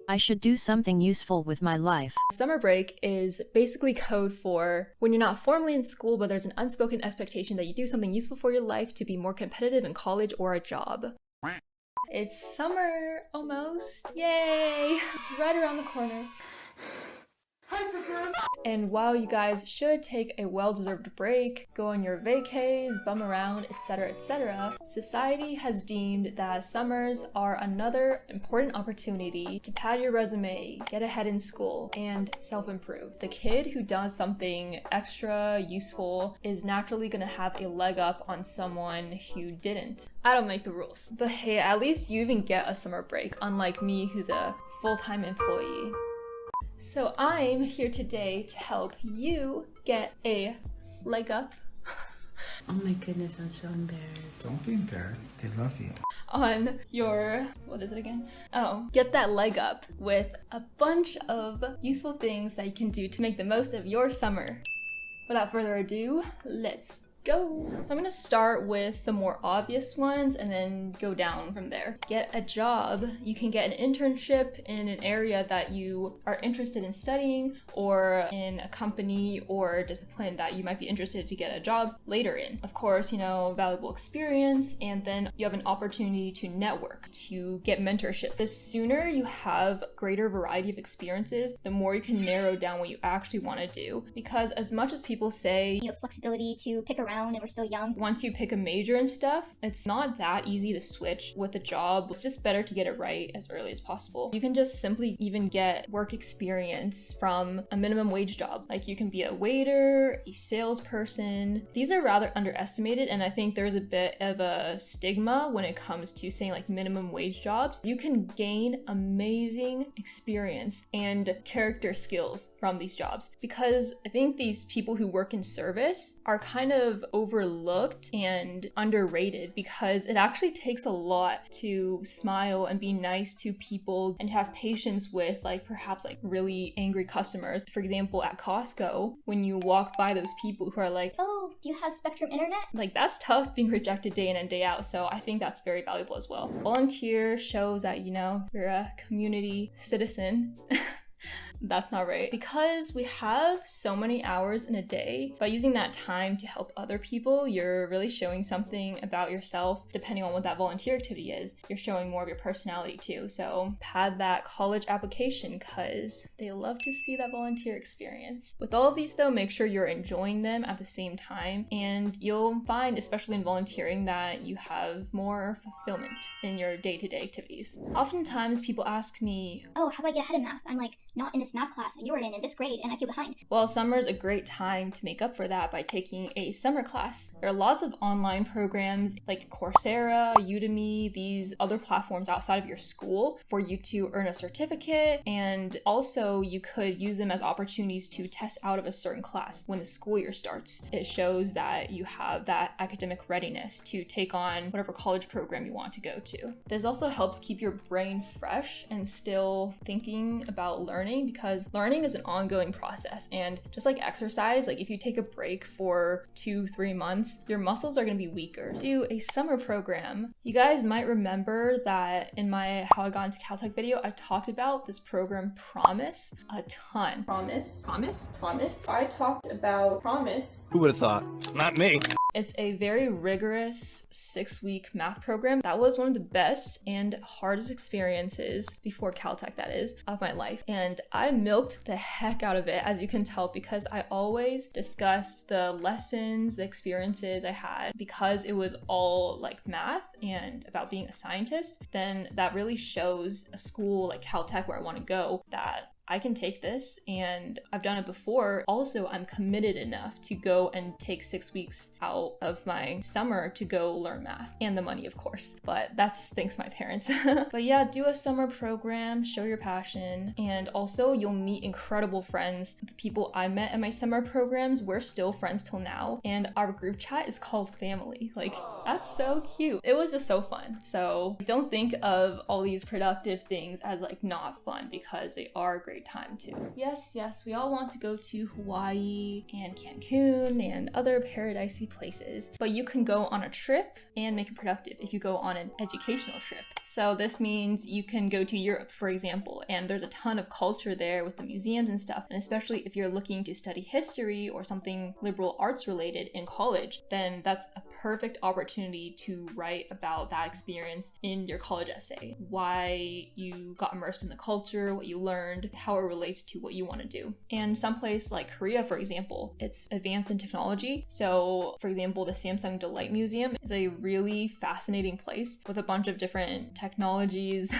I should do something useful with my life. Summer break is basically code for when you're not formally in school, but there's an unspoken expectation that you do something useful for your life to be more competitive in college or a job. It's summer, almost. Yay! It's right around the corner. Hi, sisters! And while you guys should take a well-deserved break, go on your vacays, bum around, etc., society has deemed that summers are another important opportunity to pad your resume, get ahead in school, and self-improve. The kid who does something extra useful is naturally gonna have a leg up on someone who didn't. I don't make the rules. But hey, at least you even get a summer break, unlike me who's a full-time employee. So I'm here today to help you get a leg up. Oh my goodness, I'm so embarrassed. Don't be embarrassed, they love you. On your, what is it again? Oh, get that leg up with a bunch of useful things that you can do to make the most of your summer. Without further ado, let's go. So I'm gonna start with the more obvious ones and then go down from there. Get a job. You can get an internship in an area that you are interested in studying, or in a company or discipline that you might be interested to get a job later in. Of course, you know, valuable experience, and then you have an opportunity to network, to get mentorship. The sooner you have greater variety of experiences, the more you can narrow down what you actually want to do. Because as much as people say you have flexibility to pick around and we're still young, once you pick a major and stuff, it's not that easy to switch with a job. It's just better to get it right as early as possible. You can just simply even get work experience from a minimum wage job. Like you can be a waiter, a salesperson. These are rather underestimated, and I think there's a bit of a stigma when it comes to saying like minimum wage jobs. You can gain amazing experience and character skills from these jobs, because I think these people who work in service are kind of overlooked and underrated, because it actually takes a lot to smile and be nice to people and have patience with like perhaps like really angry customers. For example, at Costco, when you walk by those people who are like, oh, do you have Spectrum Internet? Like that's tough being rejected day in and day out. So I think that's very valuable as well. Volunteer shows that, you know, you're a community citizen. That's not right. Because we have so many hours in a day, by using that time to help other people, you're really showing something about yourself. Depending on what that volunteer activity is, you're showing more of your personality too. So pad that college application, because they love to see that volunteer experience. With all of these though, make sure you're enjoying them at the same time, and you'll find, especially in volunteering, that you have more fulfillment in your day-to-day activities. Oftentimes people ask me, oh, how do I get ahead in math? I'm like not in this math class that you're in this grade and I feel behind. Well, summer is a great time to make up for that by taking a summer class. There are lots of online programs like Coursera, Udemy, these other platforms outside of your school for you to earn a certificate, and also you could use them as opportunities to test out of a certain class when the school year starts. It shows that you have that academic readiness to take on whatever college program you want to go to. This also helps keep your brain fresh and still thinking about learning, because learning is an ongoing process, and just like exercise, like if you take a break for 2-3 months, your muscles are going to be weaker. Do a summer program. You guys might remember that in my How I Got into Caltech video, I talked about this program Promise a ton. Promise. I talked about Promise. Who would have thought? Not me. It's a very rigorous 6-week math program that was one of the best and hardest experiences, before Caltech that is, of my life. And I milked the heck out of it, as you can tell, because I always discussed the lessons, the experiences I had, because it was all like math and about being a scientist. Then that really shows a school like Caltech, where I want to go, that I can take this, and I've done it before. Also, I'm committed enough to go and take 6 weeks out of my summer to go learn math, and the money, of course, but that's thanks to my parents. But yeah, do a summer program, show your passion, and also you'll meet incredible friends. The people I met at my summer programs, we're still friends till now, and our group chat is called family. Like, that's so cute. It was just so fun. So don't think of all these productive things as like not fun, because they are great great time too. Yes, we all want to go to Hawaii and Cancun and other paradisey places, but you can go on a trip and make it productive if you go on an educational trip. So this means you can go to Europe, for example, and there's a ton of culture there with the museums and stuff, and especially if you're looking to study history or something liberal arts related in college, then that's a perfect opportunity to write about that experience in your college essay. Why you got immersed in the culture, what you learned, how it relates to what you want to do. And someplace like Korea, for example, it's advanced in technology. So for example, the Samsung Delight Museum is a really fascinating place with a bunch of different technologies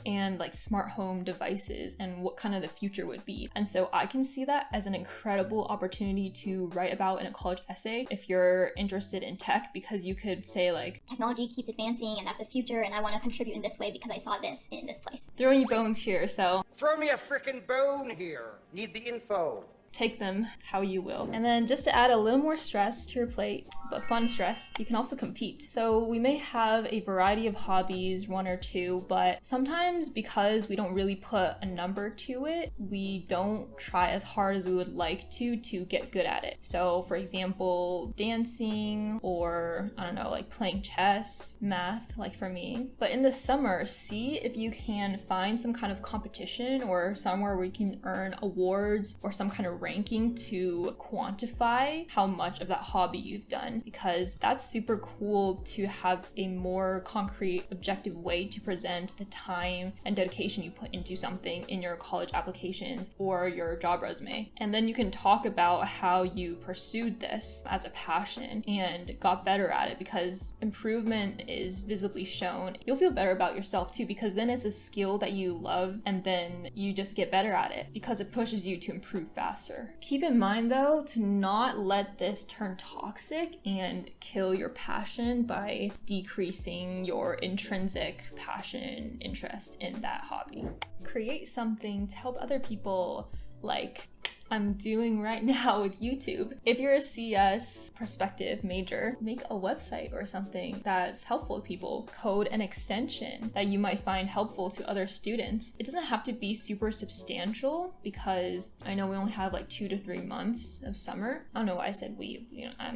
and like smart home devices and what kind of the future would be. And so I can see that as an incredible opportunity to write about in a college essay if you're interested in tech, because you could say like, Technology keeps advancing and that's the future and I want to contribute in this way because I saw this in this place. throwing you bones here, so Throw me a frickin' bone here. Need the info. take them how you will. And then just to add a little more stress to your plate, but fun stress, you can also compete. So we may have a variety of hobbies, one or two, but sometimes because we don't really put a number to it, we don't try as hard as we would like to get good at it. So for example, dancing, or I don't know, like playing chess, math, like for me. But in the summer, see if you can find some kind of competition or somewhere where you can earn awards or some kind of ranking to quantify how much of that hobby you've done, because that's super cool to have a more concrete, objective way to present the time and dedication you put into something in your college applications or your job resume. And then you can talk about how you pursued this as a passion and got better at it, because improvement is visibly shown. You'll feel better about yourself too, because then it's a skill that you love and then you just get better at it because it pushes you to improve faster. Keep in mind though, to not let this turn toxic and kill your passion by decreasing your intrinsic passion, interest in that hobby. Create something to help other people, like I'm doing right now with YouTube. If you're a CS prospective major, make a website or something that's helpful to people. Code an extension that you might find helpful to other students. It doesn't have to be super substantial, because I know we only have like 2 to 3 months of summer. I don't know why I said we,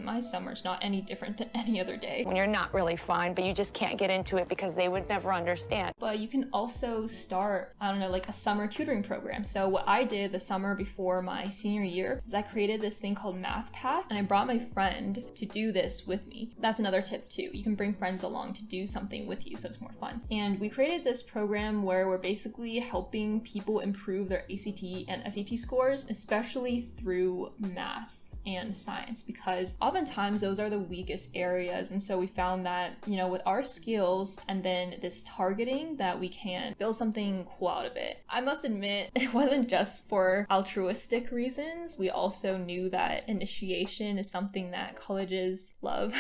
my summer's not any different than any other day. When you're not really fine, but you just can't get into it because they would never understand. But you can also start, I don't know, like a summer tutoring program. So what I did the summer before my senior year is I created this thing called MATHCOUNTS, and I brought my friend to do this with me. That's another tip too. You can bring friends along to do something with you so it's more fun. And we created this program where we're basically helping people improve their ACT and SAT scores, especially through math and science, because oftentimes those are the weakest areas. And so we found that, with our skills and then this targeting, that we can build something cool out of it. I must admit, it wasn't just for altruistic reasons. We also knew that initiation is something that colleges love.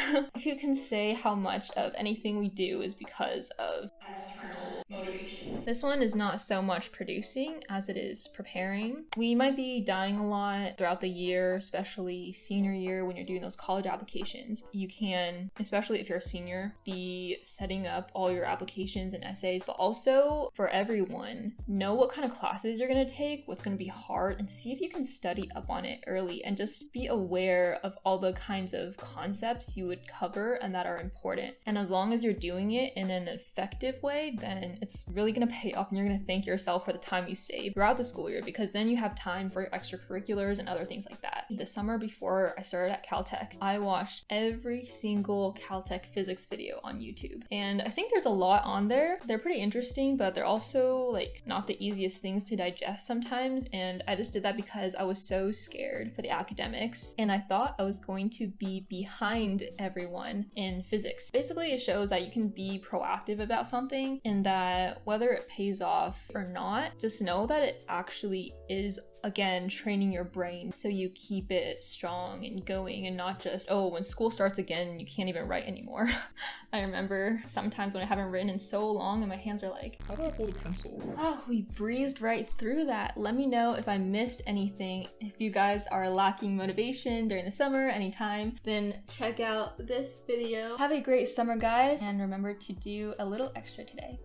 Who can say how much of anything we do is because of external motivation? This one is not so much producing as it is preparing. We might be dying a lot throughout the year, especially senior year when you're doing those college applications. You can, especially if you're a senior, be setting up all your applications and essays, but also for everyone, know what kind of classes you're going to take, what's going to be hard, and see if you can study up on it early, and just be aware of all the kinds of concepts you would cover and that are important. And as long as you're doing it in an effective way, then it's really going to pay off, and you're going to thank yourself for the time you saved throughout the school year, because then you have time for your extracurriculars and other things like that. This summer before I started at Caltech, I watched every single Caltech physics video on YouTube. And I think there's a lot on there. They're pretty interesting, but they're also like not the easiest things to digest sometimes. And I just did that because I was so scared for the academics, and I thought I was going to be behind everyone in physics. Basically, it shows that you can be proactive about something, and that whether it pays off or not, just know that it actually is, again, training your brain so you keep it strong and going, and not just, oh, when school starts again, you can't even write anymore. I remember sometimes when I haven't written in so long and my hands are like, how do I hold a pencil? Oh, we breezed right through that. Let me know if I missed anything. If you guys are lacking motivation during the summer anytime, then check out this video. Have a great summer, guys, and remember to do a little extra today.